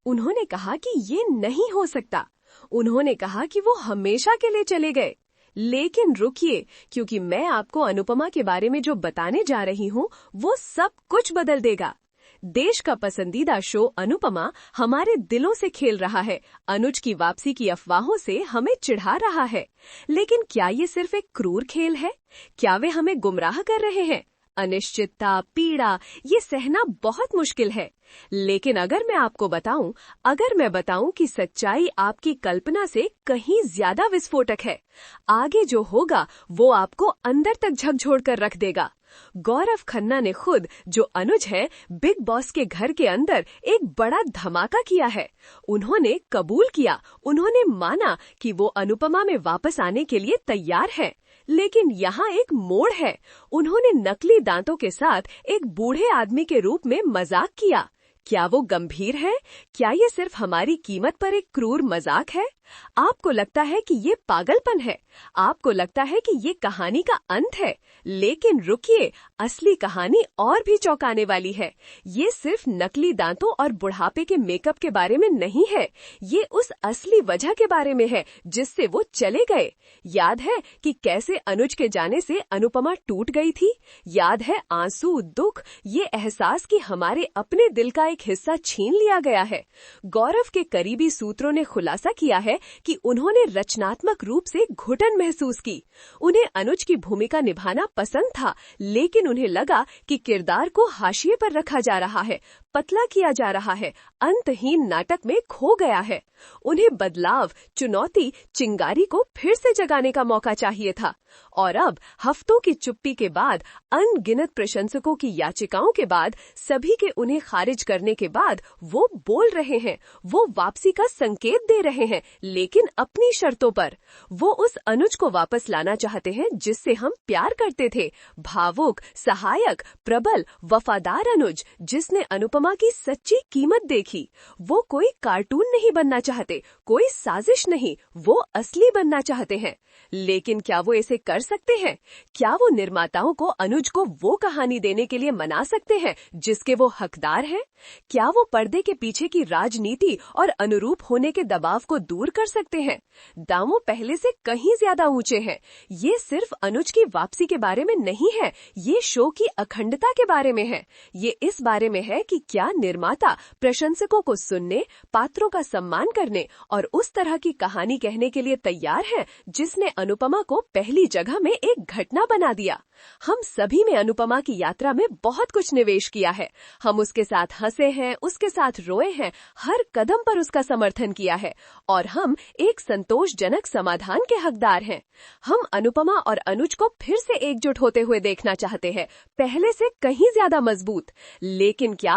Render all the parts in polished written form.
उन्होंने कहा कि ये नहीं हो सकता। उन्होंने कहा कि वो हमेशा के लिए चले गए। लेकिन रुकिए, क्योंकि मैं आपको अनुपमा के बारे में जो बताने जा रही हूँ वो सब कुछ बदल देगा। देश का पसंदीदा शो अनुपमा हमारे दिलों से खेल रहा है। अनुज की वापसी की अफवाहों से हमें चिढ़ा रहा है। लेकिन क्या ये सिर्फ एक क्रूर खेल है? क्या वे हमें गुमराह कर रहे हैं? अनिश्चितता, पीड़ा, ये सहना बहुत मुश्किल है। लेकिन अगर मैं बताऊं कि सच्चाई आपकी कल्पना से कहीं ज्यादा विस्फोटक है, आगे जो होगा वो आपको अंदर तक झकझोर कर रख देगा। गौरव खन्ना ने खुद, जो अनुज है, बिग बॉस के घर के अंदर एक बड़ा धमाका किया है। उन्होंने कबूल किया, उन्होंने माना कि वो अनुपमा में वापस आने के लिए तैयार है। लेकिन यहाँ एक मोड़ है। उन्होंने नकली दांतों के साथ एक बूढ़े आदमी के रूप में मजाक किया। क्या वो गंभीर है? क्या ये सिर्फ हमारी कीमत पर एक क्रूर मजाक है? आपको लगता है कि ये पागलपन है? आपको लगता है कि ये कहानी का अंत है? लेकिन रुकिए, असली कहानी और भी चौंकाने वाली है। ये सिर्फ नकली दांतों और बुढ़ापे के मेकअप के बारे में नहीं है। ये उस असली वजह के बारे में है जिससे वो चले गए। याद है कि कैसे अनुज के जाने से अनुपमा टूट गई थी? याद है आंसू, दुख, ये एहसास कि हमारे अपने दिल का एक हिस्सा छीन लिया गया है। गौरव के करीबी सूत्रों ने खुलासा किया है कि उन्होंने रचनात्मक रूप से घुटन महसूस की। उन्हें अनुज की भूमिका निभाना पसंद था, लेकिन उन्हें लगा कि किरदार को हाशिए पर रखा जा रहा है, पतला किया जा रहा है, अंतहीन नाटक में खो गया है। उन्हें बदलाव, चुनौती, चिंगारी को फिर से जगाने का मौका चाहिए था। और अब हफ्तों की चुप्पी के बाद, अनगिनत प्रशंसकों की याचिकाओं के बाद, सभी के उन्हें खारिज करने के बाद वो बोल रहे हैं। वो वापसी का संकेत दे रहे हैं, लेकिन अपनी शर्तों पर। वो उस अनुज को वापस लाना चाहते हैं जिससे हम प्यार करते थे। भावुक, सहायक, प्रबल, वफादार अनुज, जिसने अनुपमा की सच्ची कीमत देखी। वो कोई कार्टून नहीं बनना चाहते, कोई साजिश नहीं, वो असली बनना चाहते हैं। लेकिन क्या वो इसे कर सकते हैं? क्या वो निर्माताओं को अनुज को वो कहानी देने के लिए मना सकते हैं जिसके वो हकदार हैं? क्या वो पर्दे के पीछे की राजनीति और अनुरूप होने के दबाव को दूर कर सकते हैं? दांव पहले से कहीं ज्यादा ऊंचे हैं। ये सिर्फ अनुज की वापसी के बारे में नहीं है, ये शो की अखंडता के बारे में है। ये इस बारे में है कि क्या निर्माता प्रशंसकों को सुनने, पात्रों का सम्मान करने और उस तरह की कहानी कहने के लिए तैयार है जिसने अनुपमा को पहली जगह में एक घटना बना दिया। हम सभी ने अनुपमा की यात्रा में बहुत कुछ निवेश किया है। हम उसके साथ हंसे हैं, उसके साथ रोए हैं, हर कदम पर उसका समर्थन किया है और हम एक संतोषजनक समाधान के हकदार हैं। हम अनुपमा और अनुज को फिर से एकजुट होते हुए देखना चाहते हैं, पहले से कहीं ज्यादा मजबूत। लेकिन क्या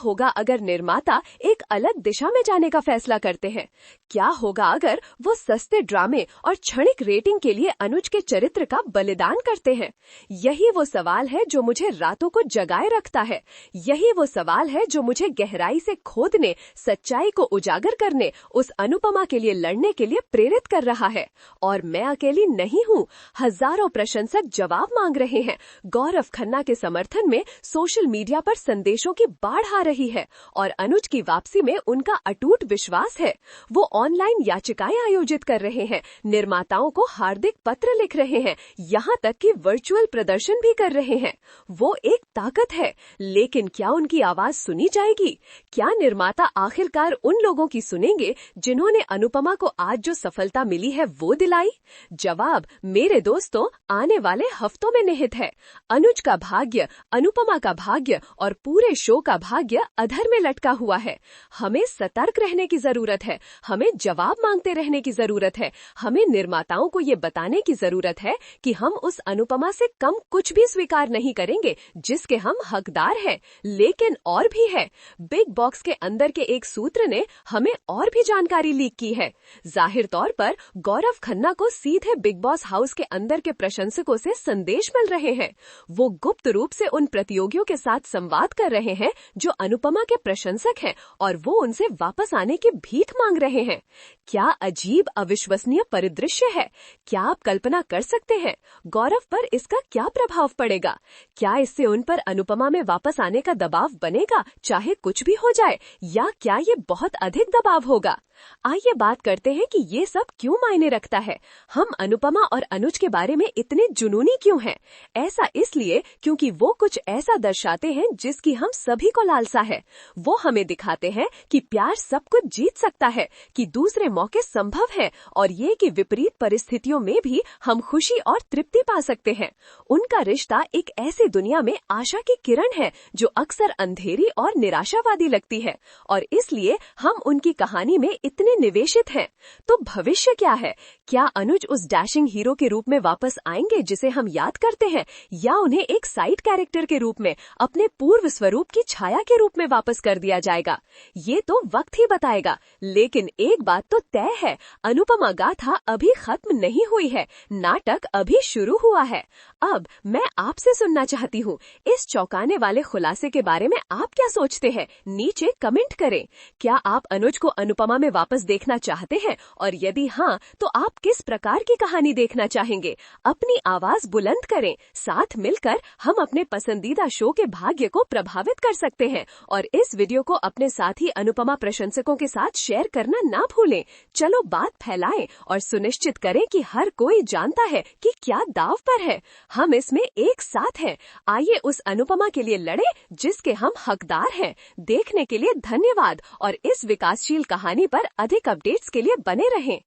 होगा अगर निर्माता एक अलग दिशा में जाने का फैसला करते हैं? क्या होगा अगर वो सस्ते ड्रामे और क्षणिक रेटिंग के लिए अनुज के चरित्र का बलिदान करते हैं? यही वो सवाल है जो मुझे रातों को जगाए रखता है। यही वो सवाल है जो मुझे गहराई से खोदने, सच्चाई को उजागर करने, उस अनुपमा के लिए लड़ने के लिए प्रेरित कर रहा है। और मैं अकेली नहीं हूँ। हजारों प्रशंसक जवाब मांग रहे हैं। गौरव खन्ना के समर्थन में सोशल मीडिया पर संदेशों की बाढ़ आ रही है और अनुज की वापसी में उनका अटूट विश्वास है। वो ऑनलाइन याचिकाएं आयोजित कर रहे हैं, निर्माताओं को हार्दिक पत्र लिख रहे हैं, यहाँ तक कि वर्चुअल प्रदर्शन भी कर रहे हैं। वो एक ताकत है, लेकिन क्या उनकी आवाज सुनी जाएगी? क्या निर्माता आखिरकार उन लोगों की सुनेंगे जिन्होंने अनुपमा को आज जो सफलता मिली है वो दिलाई? जवाब मेरे दोस्तों आने वाले हफ्तों में निहित है। अनुज का भाग्य, अनुपमा का भाग्य और पूरे शो का भाग्य अधर में लटका हुआ है। हमें सतर्क रहने की जरूरत है, हमें जवाब मांगते रहने की जरूरत है, हमें निर्माताओं को ये बताने की जरूरत है कि हम उस अनुपमा से कम कुछ भी स्वीकार नहीं करेंगे जिसके हम हकदार हैं। लेकिन और भी है। बिग बॉक्स के अंदर के एक सूत्र ने हमें और भी जानकारी लीक की है। जाहिर तौर पर गौरव खन्ना को सीधे बिग बॉस हाउस के अंदर के प्रशंसकों से संदेश मिल रहे हैं। वो गुप्त रूप से उन प्रतियोगियों के साथ संवाद कर कर रहे हैं जो अनुपमा के प्रशंसक हैं और वो उनसे वापस आने की भीख मांग रहे हैं। क्या अजीब अविश्वसनीय परिदृश्य है। क्या आप कल्पना कर सकते हैं गौरव पर इसका क्या प्रभाव पड़ेगा? क्या इससे उन पर अनुपमा में वापस आने का दबाव बनेगा चाहे कुछ भी हो जाए, या क्या ये बहुत अधिक दबाव होगा? आइए बात करते हैं कि ये सब क्यों मायने रखता है। हम अनुपमा और अनुज के बारे में इतने जुनूनी क्यों हैं? ऐसा इसलिए क्योंकि वो कुछ ऐसा दर्शाते हैं जिसकी हम सभी को लालसा है। वो हमें दिखाते हैं कि प्यार सब कुछ जीत सकता है, कि दूसरे मौके संभव है और ये कि विपरीत परिस्थितियों में भी हम खुशी और तृप्ति पा सकते हैं। उनका रिश्ता एक ऐसी दुनिया में आशा की किरण है जो अक्सर अंधेरी और निराशावादी लगती है, और इसलिए हम उनकी कहानी में इतने निवेशित हैं। तो भविष्य क्या है? क्या अनुज उस डैशिंग हीरो के रूप में वापस आएंगे जिसे हम याद करते हैं, या उन्हें एक साइड कैरेक्टर के रूप में अपने पूर्व स्वरूप की छाया के रूप में वापस कर दिया जाएगा? ये तो वक्त ही बताएगा। लेकिन एक बात तो तय है, अनुपमा गाथा अभी खत्म नहीं हुई है, नाटक अभी शुरू हुआ है। अब मैं आपसे सुनना चाहती हूँ, इस चौंकाने वाले खुलासे के बारे में आप क्या सोचते हैं? नीचे कमेंट करें। क्या आप अनुज को अनुपमा में वापस देखना चाहते हैं, और यदि हाँ तो आप किस प्रकार की कहानी देखना चाहेंगे? अपनी आवाज बुलंद करें। साथ मिलकर हम अपने पसंदीदा शो के भाग्य को प्रभावित कर सकते हैं, और इस वीडियो को अपने साथी अनुपमा प्रशंसकों के साथ शेयर करना ना भूलें। चलो बात फैलाएं और सुनिश्चित करें कि हर कोई जानता है कि क्या दाव पर है। हम इसमें एक साथ हैं। आइए उस अनुपमा के लिए लड़े जिसके हम हकदार हैं। देखने के लिए धन्यवाद, और इस विकासशील कहानी पर अधिक अपडेट्स के लिए बने रहें।